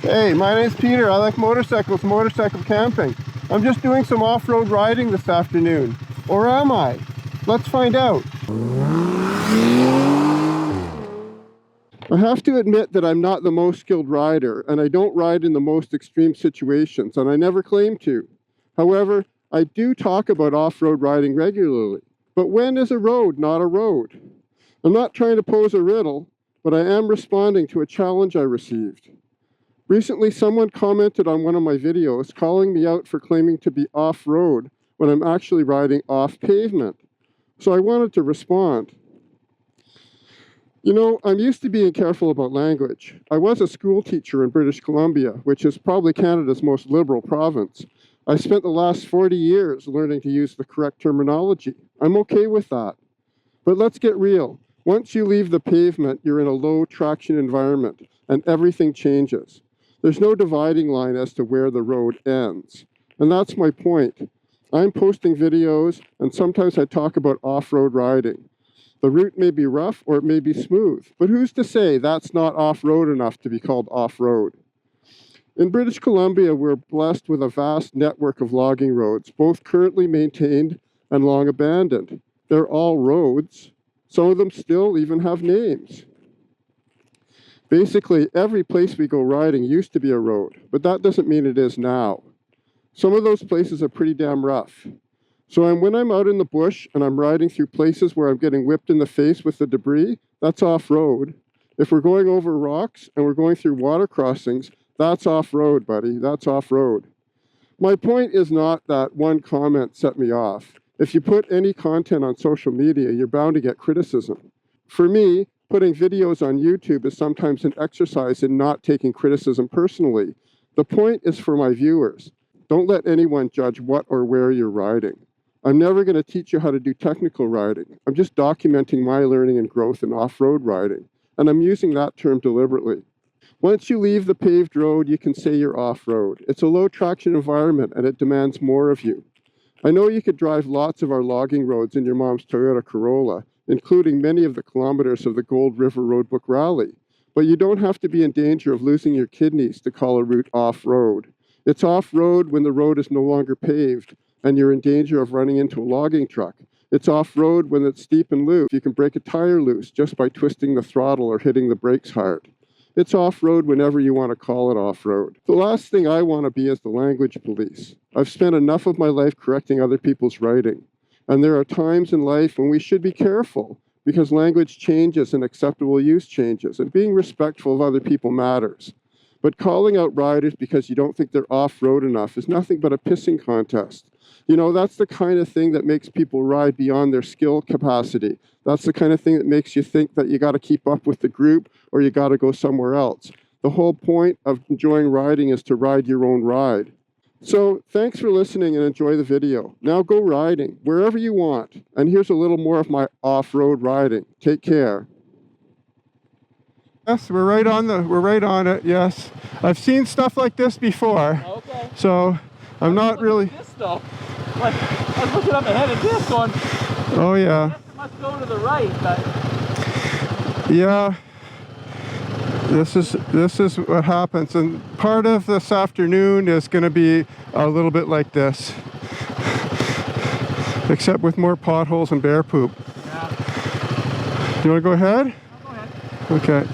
Hey, my name's Peter. I like motorcycles, motorcycle camping. I'm just doing some off-road riding this afternoon. Or am I? Let's find out. I have to admit that I'm not the most skilled rider, and I don't ride in the most extreme situations, and I never claim to. However, I do talk about off-road riding regularly. But when is a road not a road? I'm not trying to pose a riddle, but I am responding to a challenge I received. Recently, someone commented on one of my videos calling me out for claiming to be off-road when I'm actually riding off pavement. So I wanted to respond. You know, I'm used to being careful about language. I was a school teacher in British Columbia, which is probably Canada's most liberal province. I spent the last 40 years learning to use the correct terminology. I'm okay with that. But let's get real. Once you leave the pavement, you're in a low traction environment and everything changes. There's no dividing line as to where the road ends. And that's my point. I'm posting videos and sometimes I talk about off-road riding. The route may be rough or it may be smooth, but who's to say that's not off-road enough to be called off-road? In British Columbia, we're blessed with a vast network of logging roads, both currently maintained and long abandoned. They're all roads. Some of them still even have names. Basically, every place we go riding used to be a road, but that doesn't mean it is now. Some of those places are pretty damn rough. So when I'm out in the bush and I'm riding through places where I'm getting whipped in the face with the debris, that's off-road. If we're going over rocks and we're going through water crossings, that's off-road, buddy. That's off-road. My point is not that one comment set me off. If you put any content on social media, you're bound to get criticism. For me, putting videos on YouTube is sometimes an exercise in not taking criticism personally. The point is for my viewers. Don't let anyone judge what or where you're riding. I'm never going to teach you how to do technical riding. I'm just documenting my learning and growth in off-road riding, and I'm using that term deliberately. Once you leave the paved road, you can say you're off-road. It's a low-traction environment, and it demands more of you. I know you could drive lots of our logging roads in your mom's Toyota Corolla, including many of the kilometers of the Gold River Roadbook Rally, but you don't have to be in danger of losing your kidneys to call a route off-road. It's off-road when the road is no longer paved, and you're in danger of running into a logging truck. It's off-road when it's steep and loose. You can break a tire loose just by twisting the throttle or hitting the brakes hard. It's off-road whenever you want to call it off-road. The last thing I want to be is the language police. I've spent enough of my life correcting other people's writing. And there are times in life when we should be careful because language changes and acceptable use changes, and being respectful of other people matters. But calling out riders because you don't think they're off-road enough is nothing but a pissing contest. You know, that's the kind of thing that makes people ride beyond their skill capacity. That's the kind of thing that makes you think that you got to keep up with the group or you got to go somewhere else. The whole point of enjoying riding is to ride your own ride. So thanks for listening and enjoy the video. Now go riding wherever you want. And here's a little more of my off-road riding. Take care. Yes, we're right on it. Yes. I've seen stuff like this before. Okay. So I'm not really This stuff. Like, I was looking up ahead of this one. Oh yeah. It must go to the right, but Yeah. This is what happens, and part of this afternoon is going to be a little bit like this, except with more potholes and bear poop. yeah. You want to go ahead? Go ahead. Okay.